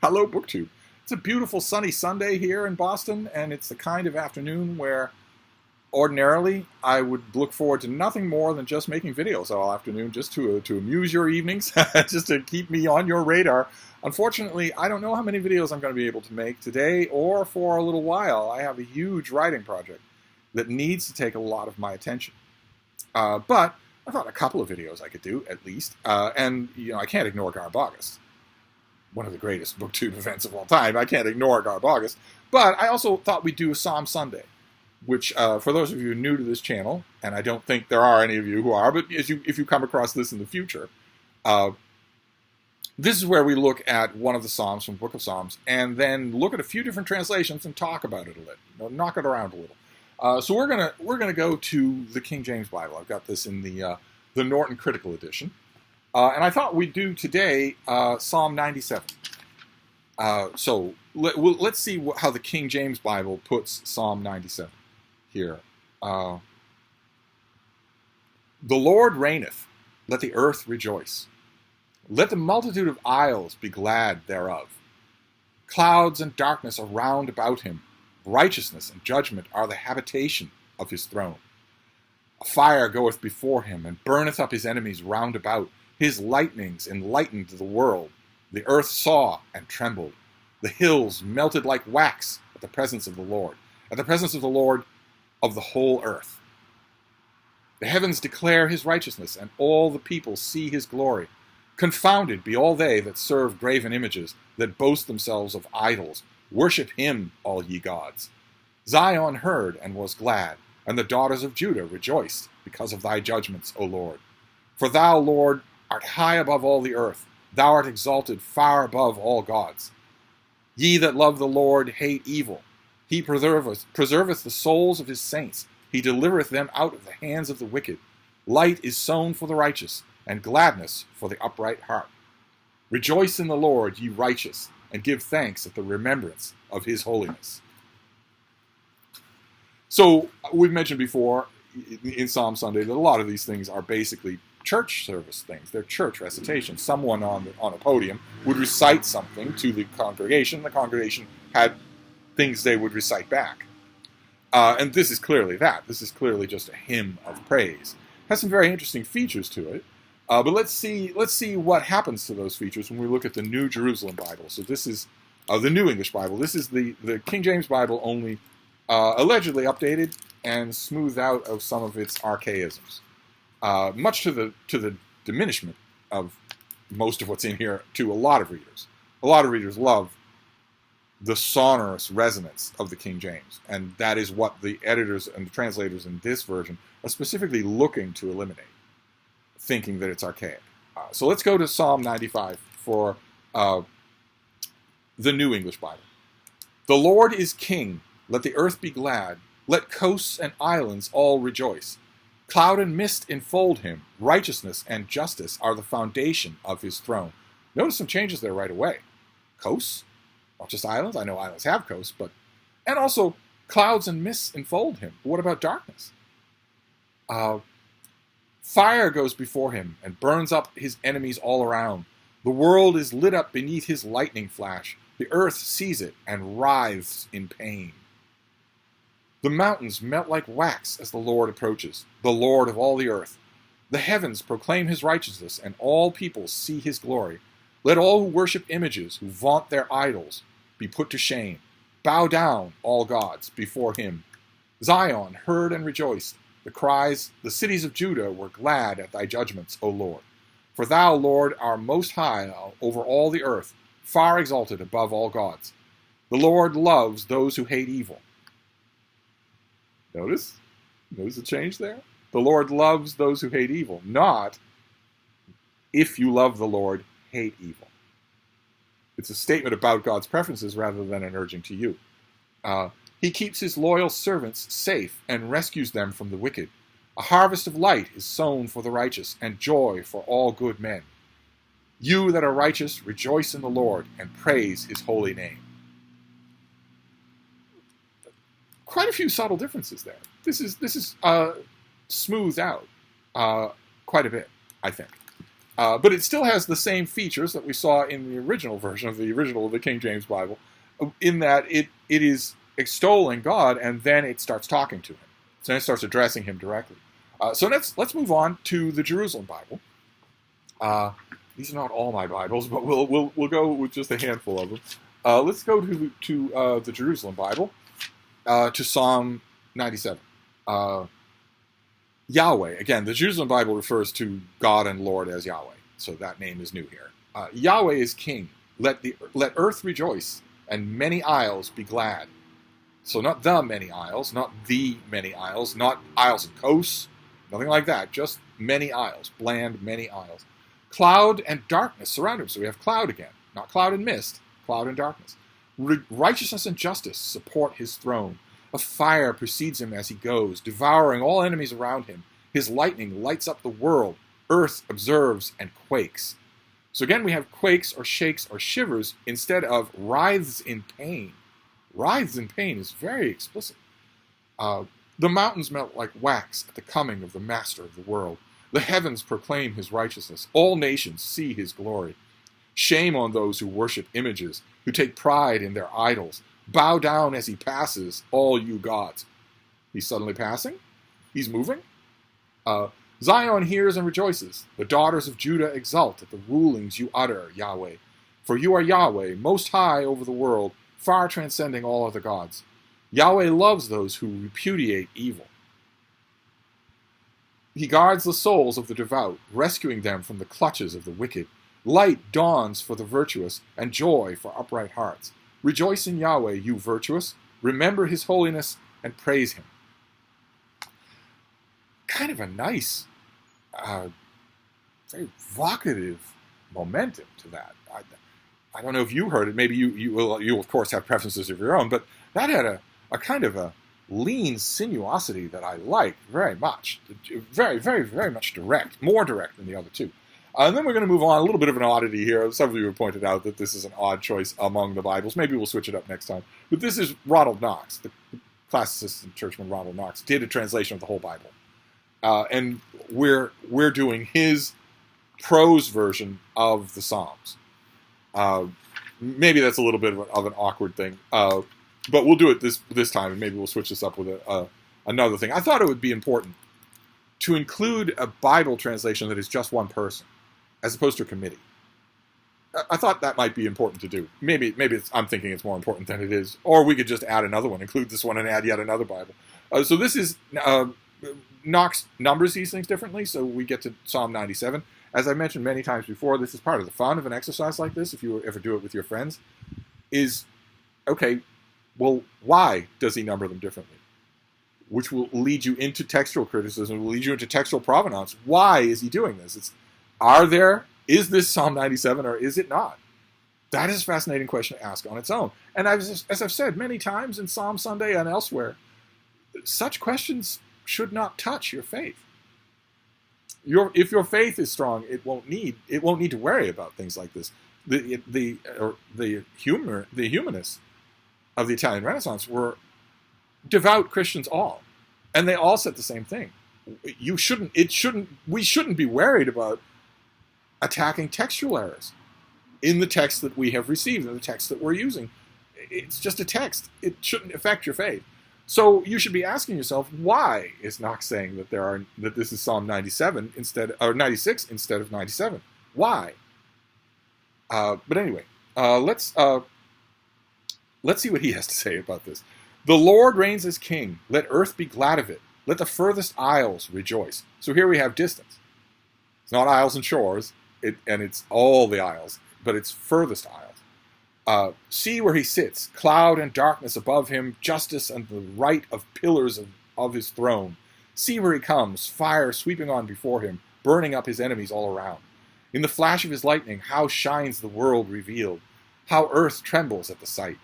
Hello, BookTube. It's a beautiful sunny Sunday here in Boston, and it's the kind of afternoon where ordinarily I would look forward to nothing more than just making videos all afternoon, just to amuse your evenings, just to keep me on your radar. Unfortunately, I don't know how many videos I'm going to be able to make today or for a little while. I have a huge writing project that needs to take a lot of my attention. But I thought a couple of videos I could do, at least. And, I can't ignore Garb August, one of the greatest BookTube events of all time. I can't ignore Garb August. But I also thought we'd do Psalm Sunday, which, for those of you new to this channel, and I don't think there are any of you who are, but if you come across this in the future, this is where we look at one of the Psalms from the Book of Psalms, and then look at a few different translations and talk about it a little, knock it around a little. So we're gonna go to the King James Bible. I've got this in the Norton Critical Edition. And I thought we'd do today Psalm 97. So let's see how the King James Bible puts Psalm 97 here. The Lord reigneth, let the earth rejoice. Let the multitude of isles be glad thereof. Clouds and darkness are round about him. Righteousness and judgment are the habitation of his throne. A fire goeth before him, and burneth up his enemies round about. His lightnings enlightened the world. The earth saw and trembled. The hills melted like wax at the presence of the Lord, at the presence of the Lord of the whole earth. The heavens declare his righteousness, and all the people see his glory. Confounded be all they that serve graven images, that boast themselves of idols. Worship him, all ye gods. Zion heard and was glad, and the daughters of Judah rejoiced, because of thy judgments, O Lord. For thou, Lord, art high above all the earth. Thou art exalted far above all gods. Ye that love the Lord hate evil. He preserveth the souls of his saints. He delivereth them out of the hands of the wicked. Light is sown for the righteous, and gladness for the upright heart. Rejoice in the Lord, ye righteous, and give thanks at the remembrance of his holiness. So, we've mentioned before in Psalm Sunday that a lot of these things are basically church service things. They're church recitations. Someone on a podium would recite something to the congregation. The congregation had things they would recite back. And this is clearly that. This is clearly just a hymn of praise. It has some very interesting features to it. But let's see what happens to those features when we look at the New Jerusalem Bible. So this is the New English Bible. This is the King James Bible, only allegedly updated and smoothed out of some of its archaisms, much to the diminishment of most of what's in here to a lot of readers. A lot of readers love the sonorous resonance of the King James, and that is what the editors and the translators in this version are specifically looking to eliminate, thinking that it's archaic. So let's go to Psalm 95 for the New English Bible. The Lord is king, let the earth be glad, let coasts and islands all rejoice. Cloud and mist enfold him, righteousness and justice are the foundation of his throne. Notice some changes there right away. Coasts, not just islands, I know islands have coasts, and also clouds and mists enfold him. But what about darkness? Fire goes before him and burns up his enemies all around. The world is lit up beneath his lightning flash. The earth sees it and writhes in pain. The mountains melt like wax as the Lord approaches, the Lord of all the earth. The heavens proclaim his righteousness, and all peoples see his glory. Let all who worship images, who vaunt their idols, be put to shame. Bow down, all gods, before him. Zion heard and rejoiced. The cities of Judah were glad at thy judgments, O Lord. For thou, Lord, art most high over all the earth, far exalted above all gods. The Lord loves those who hate evil. Notice the change there? The Lord loves those who hate evil, not if you love the Lord, hate evil. It's a statement about God's preferences rather than an urging to you. He keeps his loyal servants safe and rescues them from the wicked. A harvest of light is sown for the righteous, and joy for all good men. You that are righteous, rejoice in the Lord, and praise his holy name. Quite a few subtle differences there. This is smoothed out quite a bit, I think. But it still has the same features that we saw in the original version of the King James Bible, in that it is extolling God, and then it starts talking to him. So then it starts addressing him directly. So let's move on to the Jerusalem Bible. These are not all my Bibles, but we'll go with just a handful of them. Let's go to the Jerusalem Bible, to Psalm 97. Yahweh, again, the Jerusalem Bible refers to God and Lord as Yahweh, so that name is new here. Yahweh is king. Let earth rejoice, and many isles be glad. So not the many isles, not the many isles, not isles and coasts, nothing like that, just many isles, bland many isles. Cloud and darkness surround him. So we have cloud again, not cloud and mist, cloud and darkness. Righteousness and justice support his throne. A fire precedes him as he goes, devouring all enemies around him. His lightning lights up the world. Earth observes and quakes. So again, we have quakes or shakes or shivers instead of writhes in pain. Writhes in pain is very explicit. The mountains melt like wax at the coming of the master of the world. The heavens proclaim his righteousness. All nations see his glory. Shame on those who worship images, who take pride in their idols. Bow down as he passes, all you gods. He's suddenly passing? He's moving? Zion hears and rejoices. The daughters of Judah exult at the rulings you utter, Yahweh. For you are Yahweh, most high over the world, far transcending all other gods. Yahweh loves those who repudiate evil. He guards the souls of the devout, rescuing them from the clutches of the wicked. Light dawns for the virtuous, and joy for upright hearts. Rejoice in Yahweh, you virtuous. Remember his holiness and praise him. Kind of a nice, very evocative momentum to that. I don't know if you heard it. Maybe you of course have preferences of your own, but that had a kind of a lean sinuosity that I like very much. Very, very, very much direct, more direct than the other two. And then we're going to move on, a little bit of an oddity here. Some of you have pointed out that this is an odd choice among the Bibles. Maybe we'll switch it up next time. But this is Ronald Knox, the classicist and churchman Ronald Knox, did a translation of the whole Bible. And we're doing his prose version of the Psalms. Maybe that's a little bit of an awkward thing. But we'll do it this time, and maybe we'll switch this up with another thing. I thought it would be important to include a Bible translation that is just one person, as opposed to a committee. I thought that might be important to do. Maybe I'm thinking it's more important than it is. Or we could just add another one, include this one, and add yet another Bible. So this is, Knox numbers these things differently, so we get to Psalm 97. As I mentioned many times before, this is part of the fun of an exercise like this, if you ever do it with your friends, is, okay, well, why does he number them differently? Which will lead you into textual criticism, will lead you into textual provenance. Why is he doing this? Is this Psalm 97 or is it not? That is a fascinating question to ask on its own. And as I've said many times in Psalm Sunday and elsewhere, such questions should not touch your faith. If your faith is strong, it won't need to worry about things like this. The humanists of the Italian Renaissance were devout Christians all, and they all said the same thing. We shouldn't be worried about attacking textual errors in the text that we have received, in the text that we're using. It's just a text. It shouldn't affect your faith. So you should be asking yourself, why is Knox saying that this is Psalm 97 or 96 instead of 97? Why? But anyway, let's see what he has to say about this. The Lord reigns as king. Let earth be glad of it. Let the furthest isles rejoice. So here we have distance. It's not isles and shores, and it's all the isles, but it's furthest isles. See where he sits, cloud and darkness above him, justice and the right of pillars of his throne. See where he comes, fire sweeping on before him, burning up his enemies all around. In the flash of his lightning, how shines the world revealed, how earth trembles at the sight.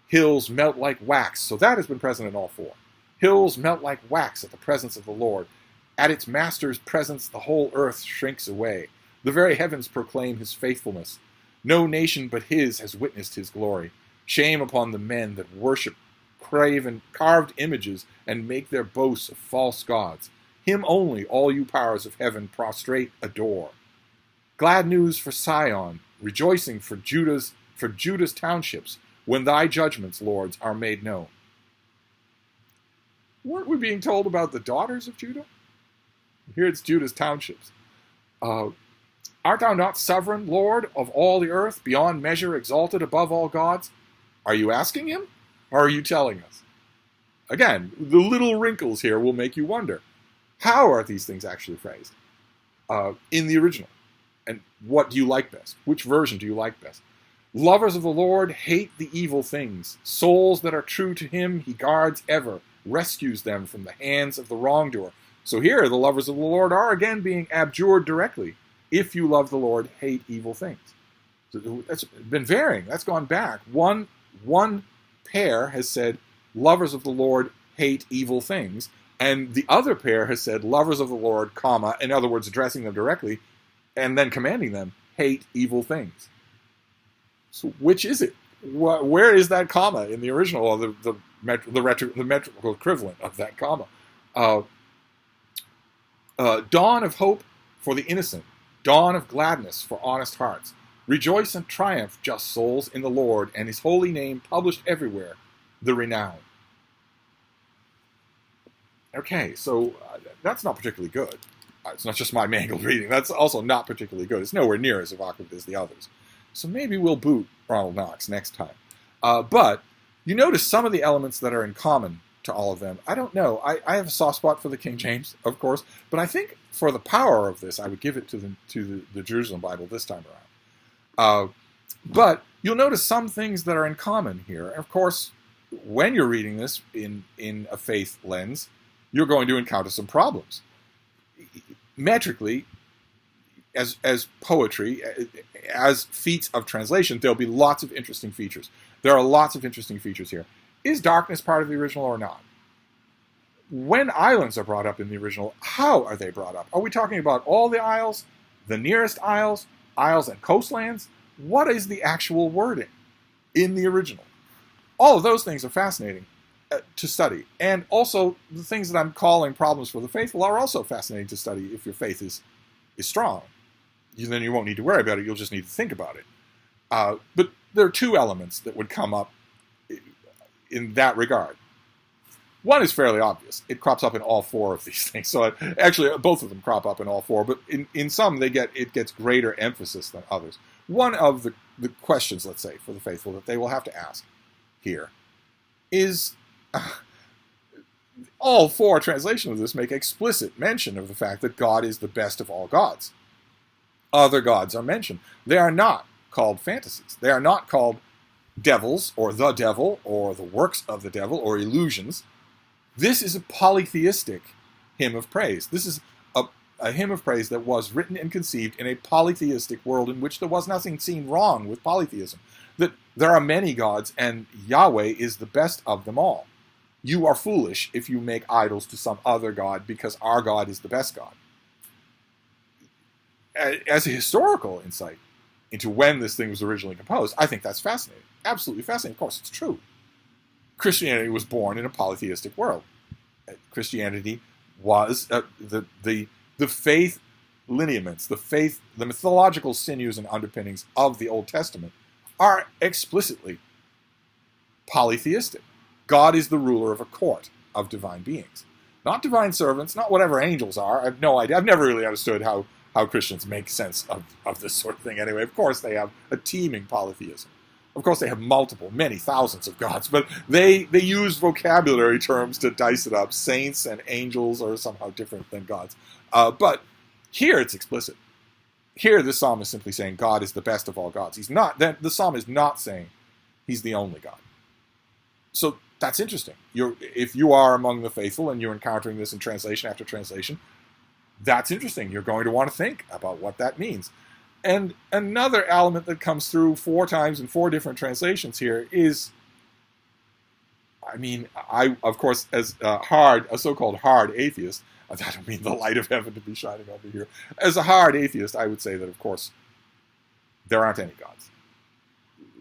Hills melt like wax, so that has been present in all four. Hills melt like wax at the presence of the Lord. At its master's presence, the whole earth shrinks away. The very heavens proclaim his faithfulness. No nation but his has witnessed his glory. Shame upon the men that worship carved images and make their boasts of false gods. Him only all you powers of heaven prostrate, adore. Glad news for Sion, rejoicing for Judah's townships, when thy judgments, lords, are made known. Weren't we being told about the daughters of Judah? Here it's Judah's townships. Art thou not sovereign, Lord, of all the earth, beyond measure exalted above all gods? Are you asking him, or are you telling us? Again, the little wrinkles here will make you wonder. How are these things actually phrased in the original? And what do you like best? Which version do you like best? Lovers of the Lord hate the evil things. Souls that are true to him he guards ever, rescues them from the hands of the wrongdoer. So here, the lovers of the Lord are again being abjured directly. If you love the Lord, hate evil things. So that's been varying. That's gone back. One pair has said, lovers of the Lord hate evil things. And the other pair has said, lovers of the Lord, comma, in other words, addressing them directly, and then commanding them, hate evil things. So which is it? Where is that comma in the original, or the metrical equivalent of that comma? Dawn of hope for the innocent, dawn of gladness for honest hearts. Rejoice and triumph, just souls, in the Lord, and his holy name published everywhere, the renown. Okay, so that's not particularly good. It's not just my mangled reading. That's also not particularly good. It's nowhere near as evocative as the others. So maybe we'll boot Ronald Knox next time. But you notice some of the elements that are in common to all of them. I don't know. I have a soft spot for the King James, of course, but I think for the power of this, I would give it to the Jerusalem Bible this time around. But you'll notice some things that are in common here. Of course, when you're reading this in a faith lens, you're going to encounter some problems. Metrically, as poetry, as feats of translation, there'll be lots of interesting features. There are lots of interesting features here. Is darkness part of the original or not? When islands are brought up in the original, how are they brought up? Are we talking about all the isles, the nearest isles, isles and coastlands? What is the actual wording in the original? All of those things are fascinating to study. And also, the things that I'm calling problems for the faithful are also fascinating to study if your faith is strong. Then you won't need to worry about it. You'll just need to think about it. But there are two elements that would come up in that regard. One is fairly obvious. It crops up in all four of these things. So actually, both of them crop up in all four. But in some, it gets greater emphasis than others. One of the questions, let's say, for the faithful that they will have to ask here is... all four translations of this make explicit mention of the fact that God is the best of all gods. Other gods are mentioned. They are not called fantasies. They are not called devils, or the devil, or the works of the devil, or illusions. This is a polytheistic hymn of praise. This is a hymn of praise that was written and conceived in a polytheistic world in which there was nothing seen wrong with polytheism. That there are many gods, and Yahweh is the best of them all. You are foolish if you make idols to some other god, because our God is the best God. As a historical insight into when this thing was originally composed, I think that's fascinating. Absolutely fascinating. Of course, it's true. Christianity was born in a polytheistic world. Christianity was the faith lineaments, the mythological sinews and underpinnings of the Old Testament are explicitly polytheistic. God is the ruler of a court of divine beings. Not divine servants, not whatever angels are. I have no idea. I've never really understood how Christians make sense of this sort of thing anyway. Of course, they have a teeming polytheism. Of course, they have many thousands of gods, but they use vocabulary terms to dice it up. Saints and angels are somehow different than gods. But here it's explicit. Here the psalm is simply saying God is the best of all gods. The psalm is not saying he's the only God. So that's interesting. If you are among the faithful and you're encountering this in translation after translation, that's interesting. You're going to want to think about what that means. And another element that comes through 4 times in 4 different translations here is, I of course, as a so-called hard atheist, I don't mean the light of heaven to be shining over here. As a hard atheist, I would say that, of course, there aren't any gods.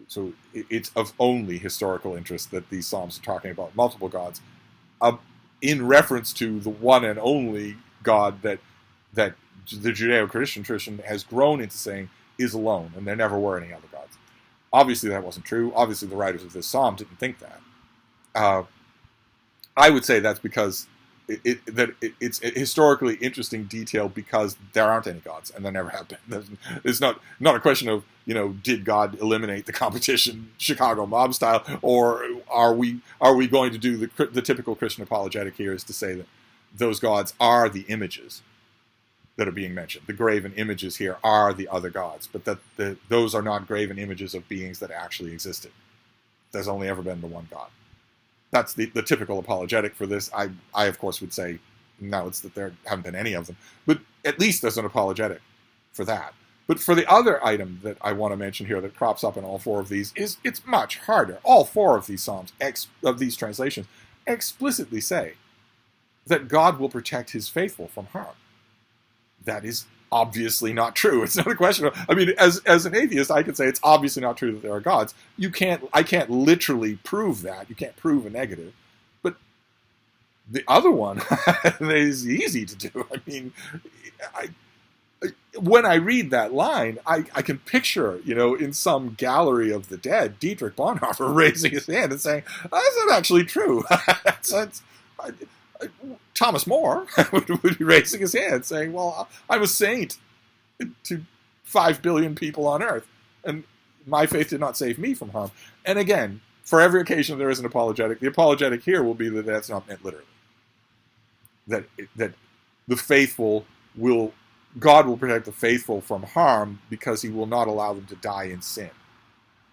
So it's of only historical interest that these psalms are talking about multiple gods, in reference to the one and only God that the Judeo-Christian tradition has grown into saying is alone, and there never were any other gods. Obviously, that wasn't true. Obviously, the writers of this psalm didn't think that. I would say that's because it's a historically interesting detail because there aren't any gods, and there never have been. It's not a question of, did God eliminate the competition, Chicago mob style, or are we going to do the typical Christian apologetic here is to say that those gods are the images that are being mentioned. The graven images here are the other gods, but that those are not graven images of beings that actually existed. There's only ever been the one God. That's the typical apologetic for this. I of course would say, no, it's that there haven't been any of them. But at least there's an apologetic for that. But for the other item that I want to mention here that crops up in all four of these is it's much harder. All four of these psalms, of these translations, explicitly say that God will protect his faithful from harm. That is obviously not true. It's not a question of, as an atheist, I could say it's obviously not true that there are gods. I can't literally prove that. You can't prove a negative. But the other one is easy to do. When I read that line, I can picture, in some gallery of the dead, Dietrich Bonhoeffer raising his hand and saying, that's not actually true. Thomas More would be raising his hand saying, well, I'm a saint to 5 billion people on earth, and my faith did not save me from harm. And again, for every occasion there is an apologetic. The apologetic here will be that that's not meant literally. That the faithful God will protect the faithful from harm because he will not allow them to die in sin.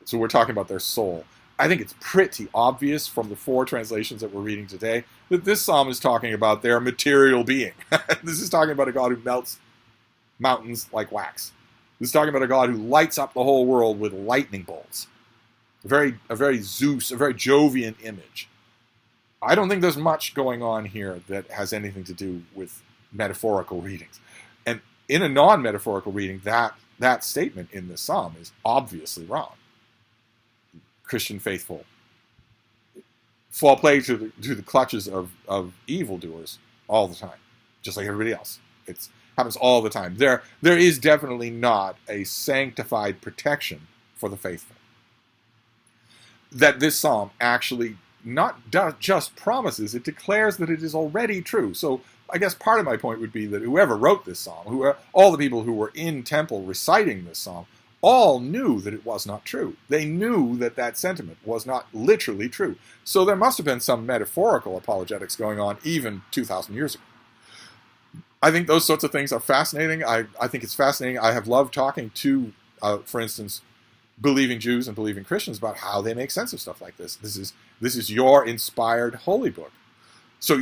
So we're talking about their soul. I think it's pretty obvious from the four translations that we're reading today that this psalm is talking about their material being. This is talking about a God who melts mountains like wax. This is talking about a God who lights up the whole world with lightning bolts. A very Zeus, a very Jovian image. I don't think there's much going on here that has anything to do with metaphorical readings. And in a non-metaphorical reading, that statement in this psalm is obviously wrong. Christian faithful fall prey to the clutches of evildoers all the time, just like everybody else. It happens all the time. There is definitely not a sanctified protection for the faithful. That this psalm actually not just promises, it declares that it is already true. So I guess part of my point would be that whoever wrote this psalm, all the people who were in temple reciting this psalm, all knew that it was not true. They knew that sentiment was not literally true. So there must have been some metaphorical apologetics going on even 2,000 years ago. I think those sorts of things are fascinating. I think it's fascinating. I have loved talking to, for instance, believing Jews and believing Christians about how they make sense of stuff like this. This is your inspired holy book. So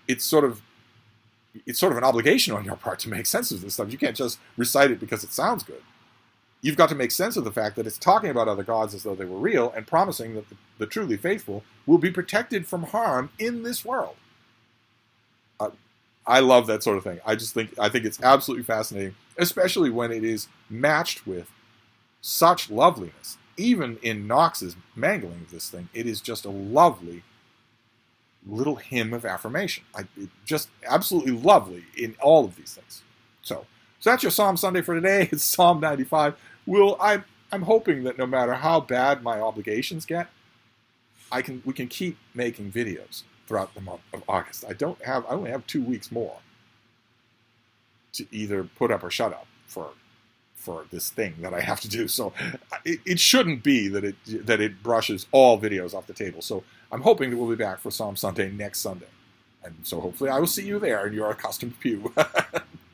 it's sort of an obligation on your part to make sense of this stuff. You can't just recite it because it sounds good. You've got to make sense of the fact that it's talking about other gods as though they were real and promising that the truly faithful will be protected from harm in this world. I love that sort of thing. I think it's absolutely fascinating, especially when it is matched with such loveliness. Even in Knox's mangling of this thing, it is just a lovely little hymn of affirmation. Just absolutely lovely in all of these things. So that's your Psalm Sunday for today. It's Psalm 95. I'm hoping that no matter how bad my obligations get, we can keep making videos throughout the month of August. I only have 2 weeks more to either put up or shut up for this thing that I have to do. So it shouldn't be that it brushes all videos off the table. So I'm hoping that we'll be back for Psalm Sunday next Sunday. And so hopefully I will see you there in your accustomed pew.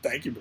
Thank you.